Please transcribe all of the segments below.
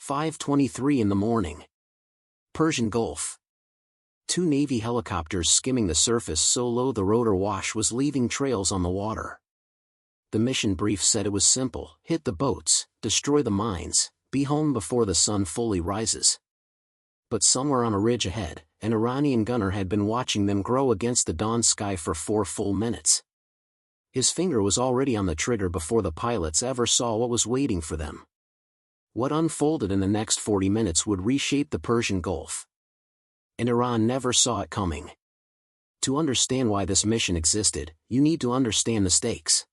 5:23 in the morning. Persian Gulf. Two Navy helicopters skimming the surface so low the rotor wash was leaving trails on the water. The mission brief said it was simple: hit the boats, destroy the mines, be home before the sun fully rises. But somewhere on a ridge ahead, an Iranian gunner had been watching them grow against the dawn sky for 4 full minutes. His finger was already on the trigger before the pilots ever saw what was waiting for them. What unfolded in the next 40 minutes would reshape the Persian Gulf. And Iran never saw it coming. To understand why this mission existed, you need to understand the stakes.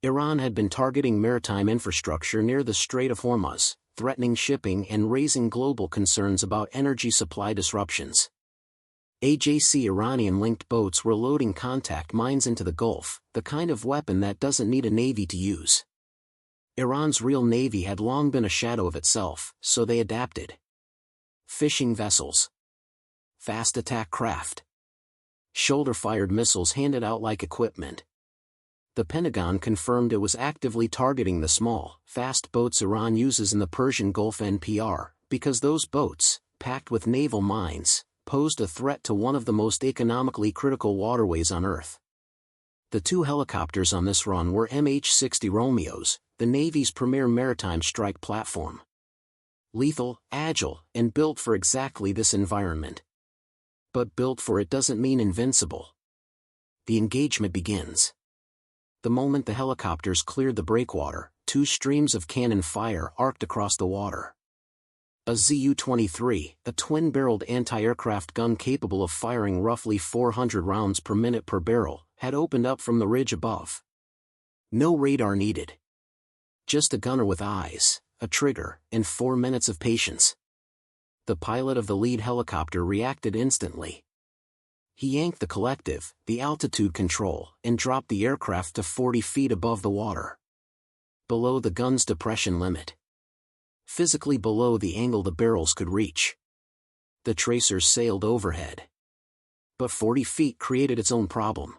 Iran had been targeting maritime infrastructure near the Strait of Hormuz, threatening shipping and raising global concerns about energy supply disruptions. AJC Iranian-linked boats were loading contact mines into the Gulf, the kind of weapon that doesn't need a navy to use. Iran's real navy had long been a shadow of itself, so they adapted. Fishing vessels. Fast attack craft. Shoulder-fired missiles handed out like equipment. The Pentagon confirmed it was actively targeting the small, fast boats Iran uses in the Persian Gulf NPR, because those boats, packed with naval mines, posed a threat to one of the most economically critical waterways on Earth. The two helicopters on this run were MH-60 Romeos, the Navy's premier maritime strike platform. Lethal, agile, and built for exactly this environment. But built for it doesn't mean invincible. The engagement begins. The moment the helicopters cleared the breakwater, two streams of cannon fire arced across the water. A Zu-23, a twin-barreled anti-aircraft gun capable of firing roughly 400 rounds per minute per barrel, had opened up from the ridge above. No radar needed. Just a gunner with eyes, a trigger, and 4 minutes of patience. The pilot of the lead helicopter reacted instantly. He yanked the collective, the altitude control, and dropped the aircraft to 40 feet above the water. Below the gun's depression limit. Physically below the angle the barrels could reach. The tracers sailed overhead. But 40 feet created its own problem.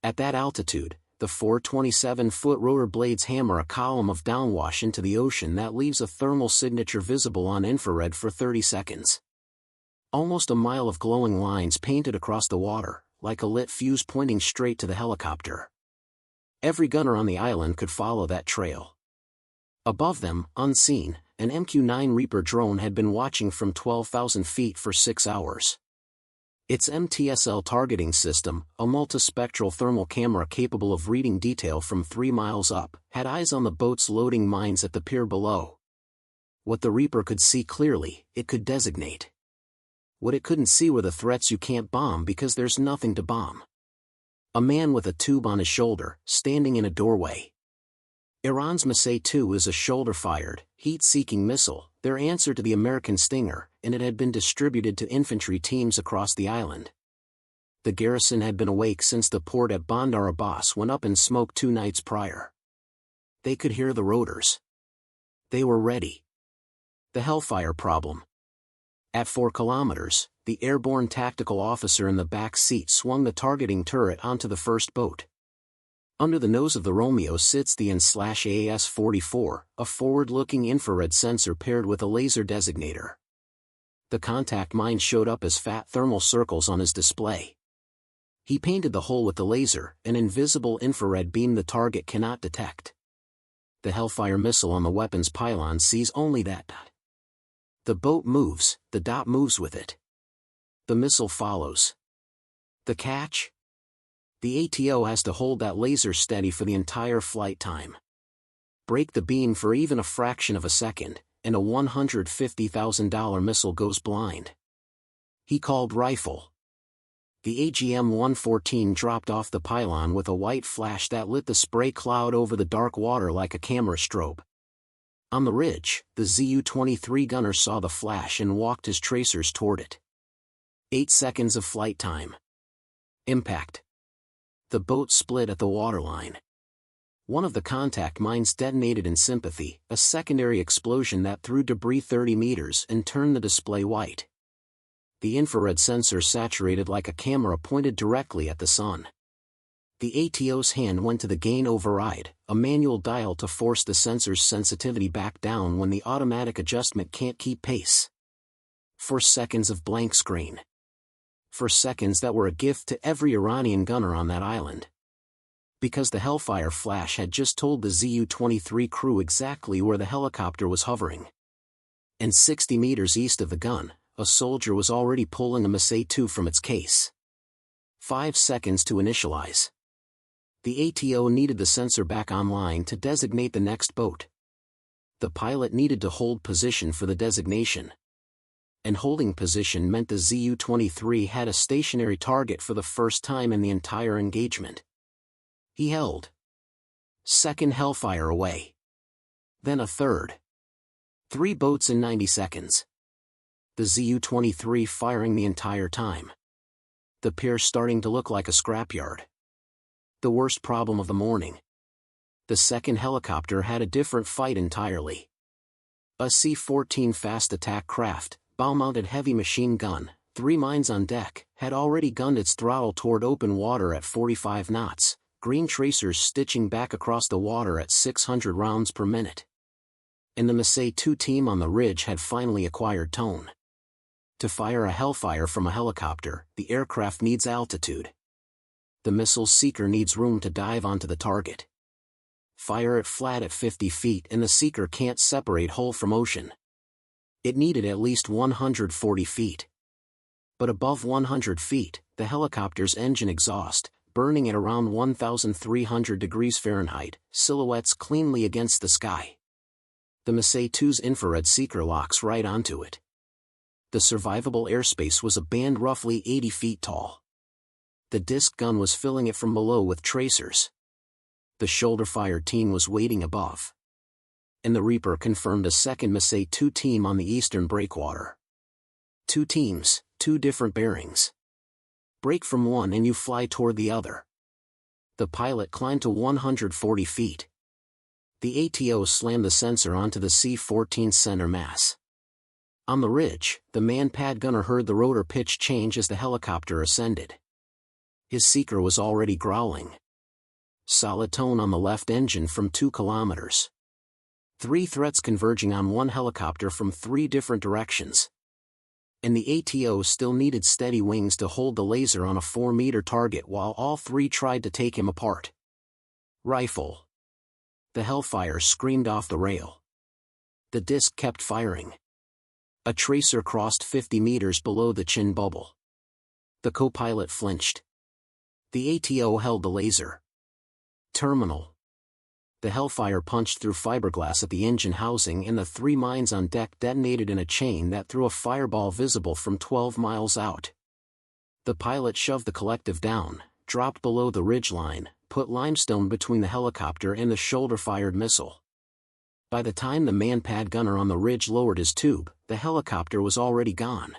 At that altitude, the 427-foot rotor blades hammer a column of downwash into the ocean that leaves a thermal signature visible on infrared for 30 seconds. Almost a mile of glowing lines painted across the water, like a lit fuse pointing straight to the helicopter. Every gunner on the island could follow that trail. Above them, unseen, an MQ-9 Reaper drone had been watching from 12,000 feet for 6 hours. Its MTSL targeting system, a multispectral thermal camera capable of reading detail from 3 miles up, had eyes on the boats loading mines at the pier below. What the Reaper could see clearly, it could designate. What it couldn't see were the threats you can't bomb because there's nothing to bomb. A man with a tube on his shoulder, standing in a doorway. Iran's Masay-2 is a shoulder-fired, heat-seeking missile, their answer to the American Stinger, and it had been distributed to infantry teams across the island. The garrison had been awake since the port at Bandar Abbas went up in smoke 2 nights prior. They could hear the rotors. They were ready. The Hellfire problem. At 4 kilometers, the airborne tactical officer in the back seat swung the targeting turret onto the first boat. Under the nose of the Romeo sits the AAS-44, a forward-looking infrared sensor paired with a laser designator. The contact mine showed up as fat thermal circles on his display. He painted the hole with the laser, an invisible infrared beam the target cannot detect. The Hellfire missile on the weapon's pylon sees only that dot. The boat moves, the dot moves with it. The missile follows. The catch? The ATO has to hold that laser steady for the entire flight time. Break the beam for even a fraction of a second, and a $150,000 missile goes blind. He called rifle. The AGM-114 dropped off the pylon with a white flash that lit the spray cloud over the dark water like a camera strobe. On the ridge, the Zu-23 gunner saw the flash and walked his tracers toward it. 8 seconds of flight time. Impact. The boat split at the waterline. One of the contact mines detonated in sympathy, a secondary explosion that threw debris 30 meters and turned the display white. The infrared sensor saturated like a camera pointed directly at the sun. The ATO's hand went to the gain override, a manual dial to force the sensor's sensitivity back down when the automatic adjustment can't keep pace. 4 seconds of blank screen. 4 seconds that were a gift to every Iranian gunner on that island. Because the Hellfire flash had just told the Zu-23 crew exactly where the helicopter was hovering. And 60 meters east of the gun, a soldier was already pulling a Missile-2 from its case. 5 seconds to initialize. The ATO needed the sensor back online to designate the next boat. The pilot needed to hold position for the designation. And holding position meant the Zu-23 had a stationary target for the first time in the entire engagement. He held. Second Hellfire away. Then a third. 3 boats in 90 seconds. The Zu-23 firing the entire time. The pier starting to look like a scrapyard. The worst problem of the morning. The second helicopter had a different fight entirely. A C-14 fast attack craft, bow-mounted heavy machine gun, 3 mines on deck, had already gunned its throttle toward open water at 45 knots, green tracers stitching back across the water at 600 rounds per minute. And the Missile-2 team on the ridge had finally acquired tone. To fire a Hellfire from a helicopter, the aircraft needs altitude. The missile seeker needs room to dive onto the target. Fire it flat at 50 feet and the seeker can't separate hull from ocean. It needed at least 140 feet. But above 100 feet, the helicopter's engine exhaust, burning at around 1,300 degrees Fahrenheit, silhouettes cleanly against the sky. The Missile-2's infrared seeker locks right onto it. The survivable airspace was a band roughly 80 feet tall. The disc gun was filling it from below with tracers. The shoulder-fired team was waiting above. And the Reaper confirmed a second Missile-2 team on the eastern breakwater. 2 teams, 2 different bearings. Break from one and you fly toward the other. The pilot climbed to 140 feet. The ATO slammed the sensor onto the C-14's center mass. On the ridge, the man-pad gunner heard the rotor pitch change as the helicopter ascended. His seeker was already growling. Solid tone on the left engine from 2 kilometers. 3 threats converging on one helicopter from 3 different directions. And the ATO still needed steady wings to hold the laser on a 4-meter target while all 3 tried to take him apart. Rifle. The Hellfire screamed off the rail. The disc kept firing. A tracer crossed 50 meters below the chin bubble. The co-pilot flinched. The ATO held the laser. Terminal. The Hellfire punched through fiberglass at the engine housing and the 3 mines on deck detonated in a chain that threw a fireball visible from 12 miles out. The pilot shoved the collective down, dropped below the ridgeline, put limestone between the helicopter and the shoulder-fired missile. By the time the man-pad gunner on the ridge lowered his tube, the helicopter was already gone.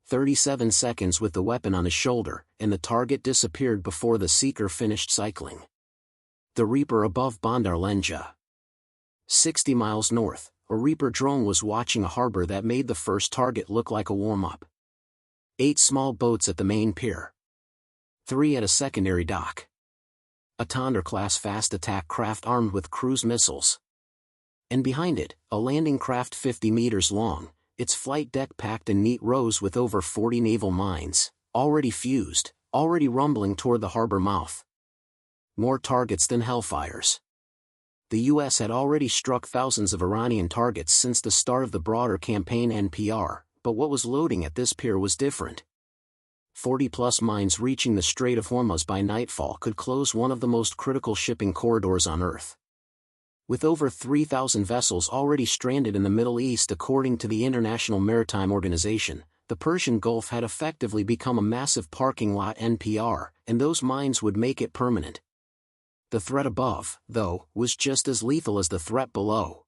37 seconds with the weapon on his shoulder, and the target disappeared before the seeker finished cycling. The Reaper above Bandar Lenja. 60 miles north, a Reaper drone was watching a harbor that made the first target look like a warm-up. 8 small boats at the main pier. 3 at a secondary dock. A Tonder-class fast attack craft armed with cruise missiles. And behind it, a landing craft 50 meters long, its flight deck packed in neat rows with over 40 naval mines, already fused, already rumbling toward the harbor mouth. More targets than Hellfires. The U.S. had already struck thousands of Iranian targets since the start of the broader campaign NPR, but what was loading at this pier was different. 40-plus mines reaching the Strait of Hormuz by nightfall could close one of the most critical shipping corridors on Earth. With over 3,000 vessels already stranded in the Middle East according to the International Maritime Organization, the Persian Gulf had effectively become a massive parking lot NPR, and those mines would make it permanent. The threat above, though, was just as lethal as the threat below.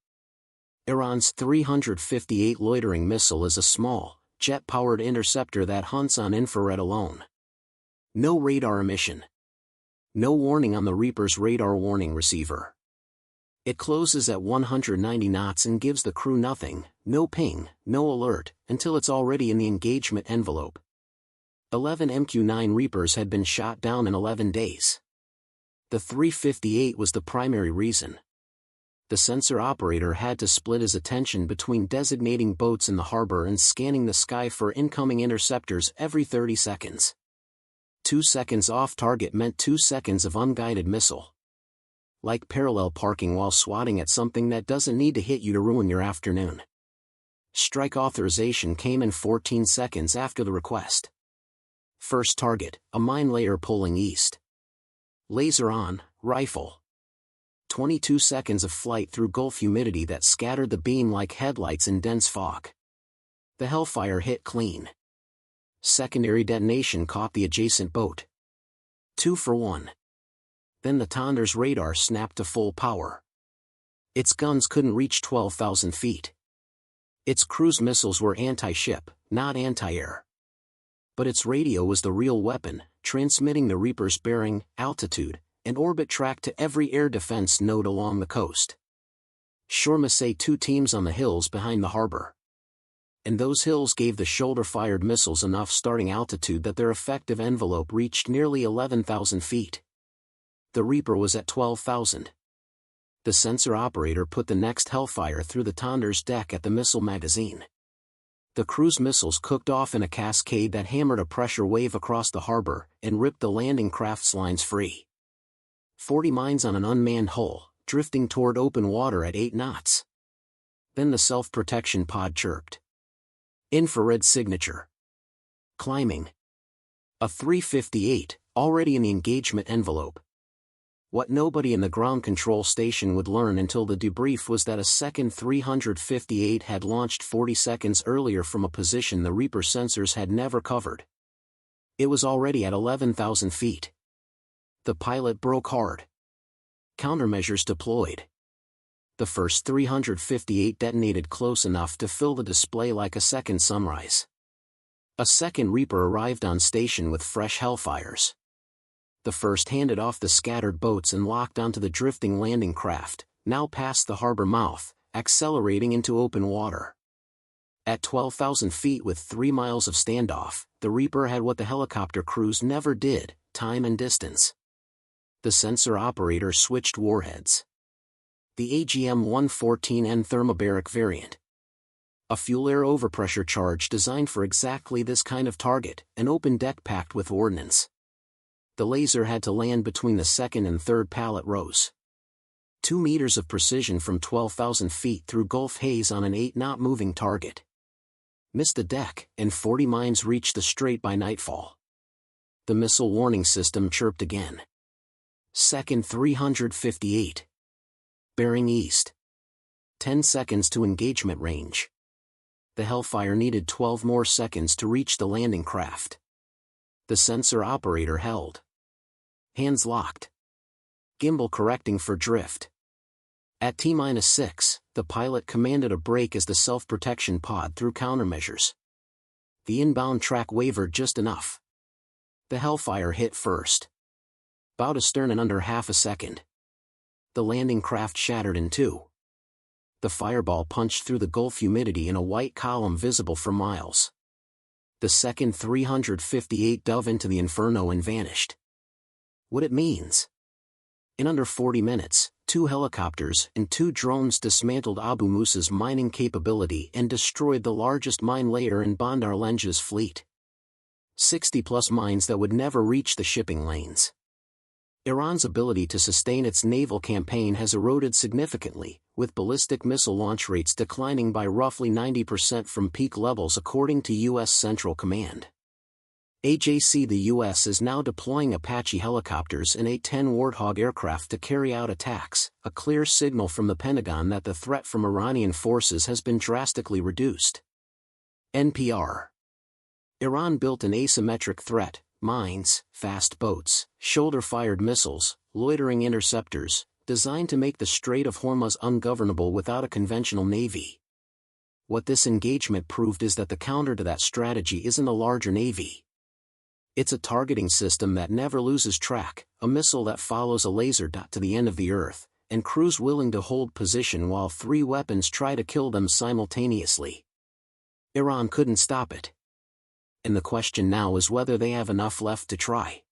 Iran's 358 loitering missile is a small, jet-powered interceptor that hunts on infrared alone. No radar emission. No warning on the Reaper's radar warning receiver. It closes at 190 knots and gives the crew nothing, no ping, no alert, until it's already in the engagement envelope. 11 MQ-9 Reapers had been shot down in 11 days. The 358 was the primary reason. The sensor operator had to split his attention between designating boats in the harbor and scanning the sky for incoming interceptors every 30 seconds. 2 seconds off target meant 2 seconds of unguided missile. Like parallel parking while swatting at something that doesn't need to hit you to ruin your afternoon. Strike authorization came in 14 seconds after the request. First target, a mine layer pulling east. Laser on, rifle. 22 seconds of flight through Gulf humidity that scattered the beam like headlights in dense fog. The Hellfire hit clean. Secondary detonation caught the adjacent boat. 2 for 1. Then the Tonder's radar snapped to full power. Its guns couldn't reach 12,000 feet. Its cruise missiles were anti-ship, not anti-air. But its radio was the real weapon, transmitting the Reaper's bearing, altitude, and orbit track to every air defense node along the coast. Shorma say 2 teams on the hills behind the harbor. And those hills gave the shoulder-fired missiles enough starting altitude that their effective envelope reached nearly 11,000 feet. The Reaper was at 12,000. The sensor operator put the next Hellfire through the Tonder's deck at the missile magazine. The cruise missiles cooked off in a cascade that hammered a pressure wave across the harbor and ripped the landing craft's lines free. 40 mines on an unmanned hull, drifting toward open water at 8 knots. Then the self-protection pod chirped. Infrared signature. Climbing. A 358, already in the engagement envelope. What nobody in the ground control station would learn until the debrief was that a second 358 had launched 40 seconds earlier from a position the Reaper sensors had never covered. It was already at 11,000 feet. The pilot broke hard. Countermeasures deployed. The first 358 detonated close enough to fill the display like a second sunrise. A second Reaper arrived on station with fresh Hellfires. The first handed off the scattered boats and locked onto the drifting landing craft, now past the harbor mouth, accelerating into open water. At 12,000 feet with 3 miles of standoff, the Reaper had what the helicopter crews never did, time and distance. The sensor operator switched warheads. The AGM-114N thermobaric variant. A fuel-air overpressure charge designed for exactly this kind of target, an open deck packed with ordnance. The laser had to land between the second and third pallet rows. 2 meters of precision from 12,000 feet through Gulf haze on an 8-knot moving target. Missed the deck, and 40 mines reached the strait by nightfall. The missile warning system chirped again. Second 358. Bearing east. 10 seconds to engagement range. The Hellfire needed 12 more seconds to reach the landing craft. The sensor operator held. Hands locked. Gimbal correcting for drift. At T-6, the pilot commanded a brake as the self-protection pod threw countermeasures. The inbound track wavered just enough. The Hellfire hit first. Bow to stern in under half a second. The landing craft shattered in 2. The fireball punched through the Gulf humidity in a white column visible for miles. The second 358 dove into the inferno and vanished. What it means? In under 40 minutes, 2 helicopters and 2 drones dismantled Abu Musa's mining capability and destroyed the largest mine layer in Bandar Lenja's fleet. 60-plus mines that would never reach the shipping lanes. Iran's ability to sustain its naval campaign has eroded significantly, with ballistic missile launch rates declining by roughly 90% from peak levels according to U.S. Central Command. AJC: The U.S. is now deploying Apache helicopters and A-10 Warthog aircraft to carry out attacks, a clear signal from the Pentagon that the threat from Iranian forces has been drastically reduced. NPR. Iran built an asymmetric threat: mines, fast boats, shoulder-fired missiles, loitering interceptors, designed to make the Strait of Hormuz ungovernable without a conventional navy. What this engagement proved is that the counter to that strategy isn't a larger navy. It's a targeting system that never loses track, a missile that follows a laser dot to the end of the earth, and crews willing to hold position while 3 weapons try to kill them simultaneously. Iran couldn't stop it. And the question now is whether they have enough left to try.